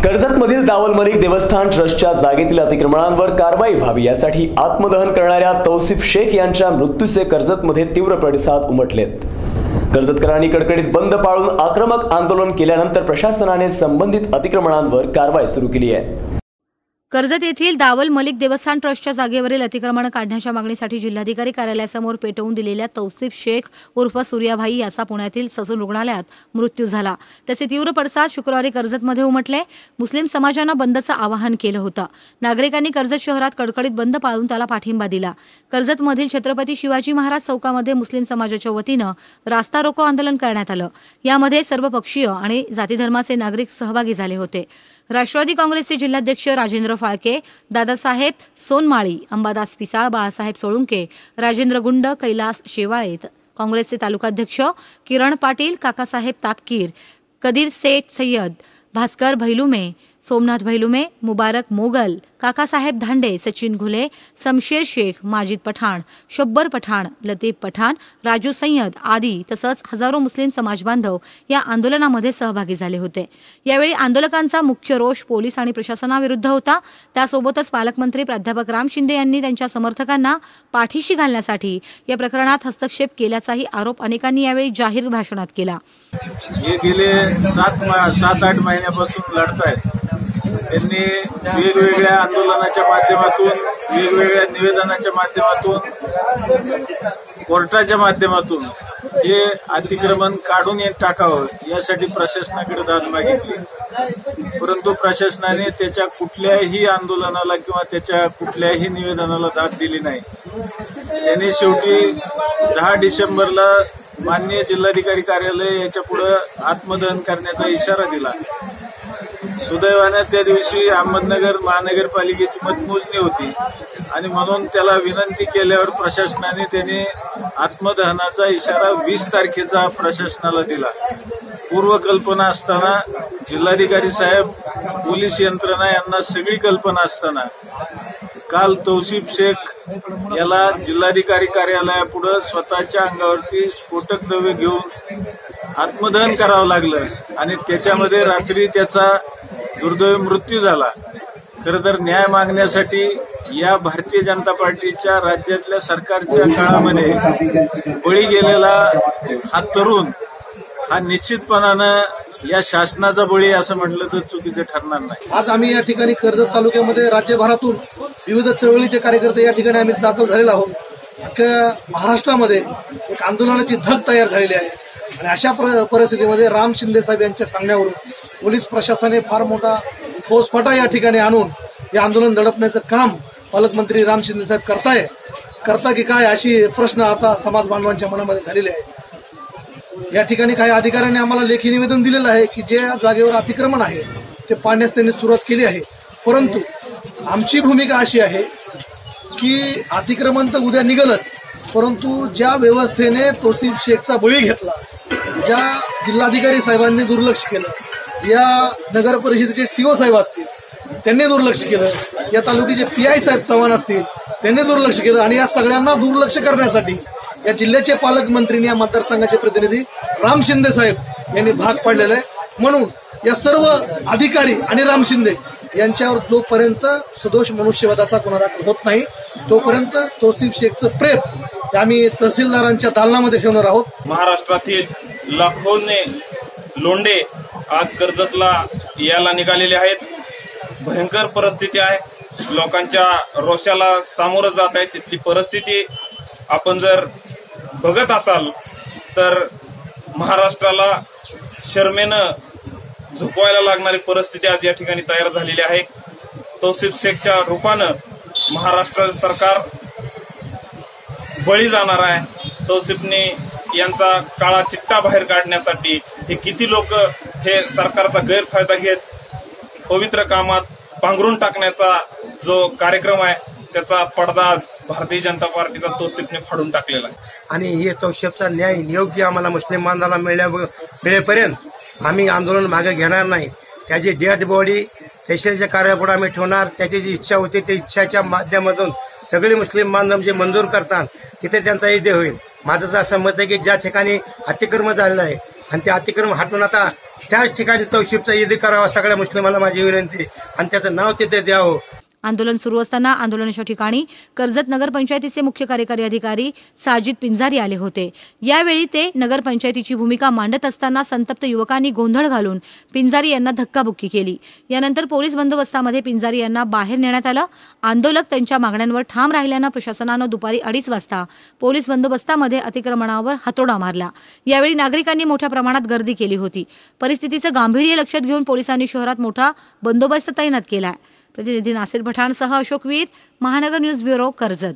कर्जतमधील दावल मलिक देवस्थान ट्रस्टच्या जागेतील अतिक्रमणांवर कारवाई व्हावी यासाठी आत्मदहन करणाऱ्या तौसिफ शेख यांच्या मृत्यूचे कर्जतमध्ये तीव्र प्रतिसाद उमटलेत। कर्जतकरांनी कडकडीत बंद पाळून आक्रमक आंदोलन केल्यानंतर प्रशासनाने संबंधित अतिक्रमणांवर कारवाई सुरू केली आहे। कर्जत येथील दावल मलिक देवस्थान ट्रस्टच्या जागेवरील अतिक्रमण काढण्याच्या मागणीसाठी जिल्हाधिकारी कार्यालयासमोर पेटवून दिलेल्या तौसिफ शेख उर्फ सूर्याभाई याचा पुण्यातील ससून रुग्णालयात मृत्यू झाला। त्याचे तीव्र पडसाद शुक्रवारी कर्जतमध्ये उमटले। मुस्लिम समाजानं बंदचं आवाहन केलं होतं। नागरिकांनी कर्जत शहरात कडकडीत बंद पाळून त्याला पाठिंबा दिला। कर्जतमधील छत्रपती शिवाजी महाराज चौकामध्ये मुस्लिम समाजाच्या वतीनं रास्ता रोको आंदोलन करण्यात आलं। यामध्ये सर्वपक्षीय आणि जातीधर्माचे नागरिक सहभागी झाले होते। राष्ट्रवादी काँग्रेसचे जिल्हाध्यक्ष राजेंद्र फाळके, दादासाहेब सोनमाळी, अंबादास पिसाळ, बाळासाहेब सोळुंके, राजेंद्र गुंड, कैलास शेवाळे, काँग्रेसचे तालुकाध्यक्ष किरण पाटील, काकासाहेब तापकीर, कदीर सेठ सय्यद, भास्कर भैलुमे, सोमनाथ भैलुमे, मुबारक मोगल, काकासाहेब धांडे, सचिन घुले, शमशेर शेख, माजिद पठाण, शब्बर पठाण, लतीफ पठाण, राजू सय्यद आदी तसंच हजारो मुस्लिम समाजबांधव या आंदोलनामध्ये सहभागी झाले होते। यावेळी आंदोलकांचा मुख्य रोष पोलीस आणि प्रशासनाविरुद्ध होता। त्यासोबतच पालकमंत्री प्राध्यापक राम शिंदे यांनी त्यांच्या समर्थकांना पाठीशी घालण्यासाठी या प्रकरणात हस्तक्षेप केल्याचाही आरोप अनेकांनी यावेळी जाहीर भाषणात केला। हे गेले 7-8 महिन्यापासून लढतायत। त्यांनी वेगवेगळ्या आंदोलनाच्या माध्यमातून, वेगवेगळ्या निवेदनाच्या माध्यमातून, कोर्टाच्या माध्यमातून हे अतिक्रमण काढून टाकावं यासाठी प्रशासनाकडे दाद मागितली। परंतु प्रशासनाने त्याच्या कुठल्याही आंदोलनाला किंवा त्याच्या कुठल्याही निवेदनाला दाद दिली नाही। त्यांनी शेवटी 10 डिसेंबरला माननीय जिल्हाधिकारी कार्यालय याच्या पुढे आत्मदहन करण्याचा इशारा दिला। सुदैवाने त्या दिवशी अहमदनगर महानगरपालिकेची मतमोजणी होती आणि म्हणून त्याला विनंती केल्यावर प्रशासनाने त्याने आत्मदहनाचा इशारा 20 तारखेचा प्रशासनाला दिला। पूर्वकल्पना असताना जिल्हाधिकारी साहेब, पोलीस यंत्रणा यांना सगळी कल्पना असताना काल तौसिफ शेख याला जिल्हाधिकारी कार्यालयापुढे स्वतःच्या अंगावरती स्फोटक द्रव्य घेऊन आत्मदहन करावं लागलं आणि त्याच्यामध्ये रात्री त्याचा दुर्दैवी मृत्यू झाला। खरं तर न्याय मागण्यासाठी या भारतीय जनता पार्टीच्या राज्यातल्या सरकारच्या काळामध्ये बळी गेलेला हा तरुण हा निश्चितपणानं या शासनाचा बळी असं म्हटलं तर चुकीचं ठरणार नाही। आज आम्ही या ठिकाणी कर्जत तालुक्यामध्ये राज्यभरातून विविध चळवळीचे कार्यकर्ते या ठिकाणी आम्ही दाखल झालेलो आहोत। अख्ख्या महाराष्ट्रामध्ये एक आंदोलनाची धग तयार झालेली आहे आणि अशा परिस्थितीमध्ये राम शिंदे साहेब यांच्या सांगण्यावरून पोलीस प्रशासनाने फार मोठा फौजफाटा या ठिकाणी आणून हे आंदोलन दडपण्याचं काम पालकमंत्री राम शिंदे साहेब करता की काय अशी प्रश्न आता समाज बांधवांच्या मनामध्ये झालेले आहे। या ठिकाणी काही अधिकाऱ्यांनी आम्हाला लेखी निवेदन दिलेलं आहे की जे जागेवर अतिक्रमण आहे ते पाडण्यास त्यांनी सुरुवात केली आहे, परंतु आमची भूमिका अशी आहे की अतिक्रमण तर उद्या निघलच, परंतु ज्या व्यवस्थेने तौसिफ शेखचा बळी घेतला, ज्या जिल्हाधिकारी साहेबांनी दुर्लक्ष केलं, या नगर परिषदेचे सीओ साहेब असतील त्यांनी दुर्लक्ष केलं, या तालुक्याचे PI साहेब चव्हाण असतील त्यांनी दुर्लक्ष केलं आणि या सगळ्यांना दुर्लक्ष करण्यासाठी या जिल्ह्याचे पालकमंत्री, या मतदारसंघाचे प्रतिनिधी राम शिंदे साहेब यांनी भाग पाडलेला आहे। म्हणून या सर्व अधिकारी आणि राम शिंदे यांच्यावर जोपर्यंत सदोष मनुष्यवधाचा गुन्हा दाखल होत नाही तोपर्यंत तौसिफ शेखचं प्रेत आम्ही तहसीलदारांच्या दालनामध्ये ठेवणार आहोत। महाराष्ट्रातील लाखोने लोंढे आज कर्जतला यायला निघालेले आहेत। भयंकर परिस्थिती आहे, लोकांच्या रोषाला सामोरं जात आहे। तिथली परिस्थिती आपण जर बघत असाल तर महाराष्ट्राला शर्मेनं झोपवायला लागणारी परिस्थिती आज या ठिकाणी तयार झालेली आहे। तौसिफ शेखच्या रूपानं महाराष्ट्र सरकार बळी जाणार आहे। तौसिफने यांचा काळा चिट्टा बाहेर काढण्यासाठी हे किती लोक हे सरकारचा गैरफायदा घेत पवित्र कामात पांघरून टाकण्याचा जो कार्यक्रम आहे त्याचा पडदा आज भारतीय जनता पार्टीचा तौसिफने फाडून टाकलेला आहे आणि हे तौसिफचा न्याय योग्य आम्हाला मुस्लिम बांधवाला मिळेपर्यंत आम्ही आंदोलन मागे घेणार नाही। त्याची डेड बॉडी तहसीलच्या कार्यापुढे आम्ही ठेवणार। त्याची जी इच्छा होती त्या इच्छाच्या माध्यमातून सगळे मुस्लिम बांधव जे मंजूर करतात तिथे त्यांचा इदे होईल। माझं तर असं मत आहे की ज्या ठिकाणी अतिक्रमण झालेलं आहे आणि ते अतिक्रमण हटून आता त्याच ठिकाणी तौशिफचा ईद करावा सगळ्या मुस्लिमाला माझी विनंती आणि त्याचं नाव तिथे द्यावं. आंदोलन सुरू असताना आंदोलनाच्या ठिकाणी कर्जत नगरपंचायतीचे मुख्य कार्यकारी अधिकारी साजिद पिंजारी आले होते. यावेळी ते नगरपंचायतीची भूमिका मांडत असताना संतप्त युवकांनी गोंधळ घालून पिंजारी यांना धक्काबुक्की केली. यानंतर पोलीस बंदोबस्तामध्ये पिंजारी यांना बाहेर नेण्यात आलं. आंदोलक त्यांच्या मागण्यांवर ठाम राहिल्यानं प्रशासनानं दुपारी 2:30 वाजता पोलीस बंदोबस्तामध्ये अतिक्रमणावर हातोडा मारला. यावेळी नागरिकांनी मोठ्या प्रमाणात गर्दी केली होती. परिस्थितीचं गांभीर्य लक्षात घेऊन पोलिसांनी शहरात मोठा बंदोबस्त तैनात केला आहे. प्रतिनिधी नासिर पठाणसह अशोक वीर, महानगर न्यूज ब्युरो, कर्जत.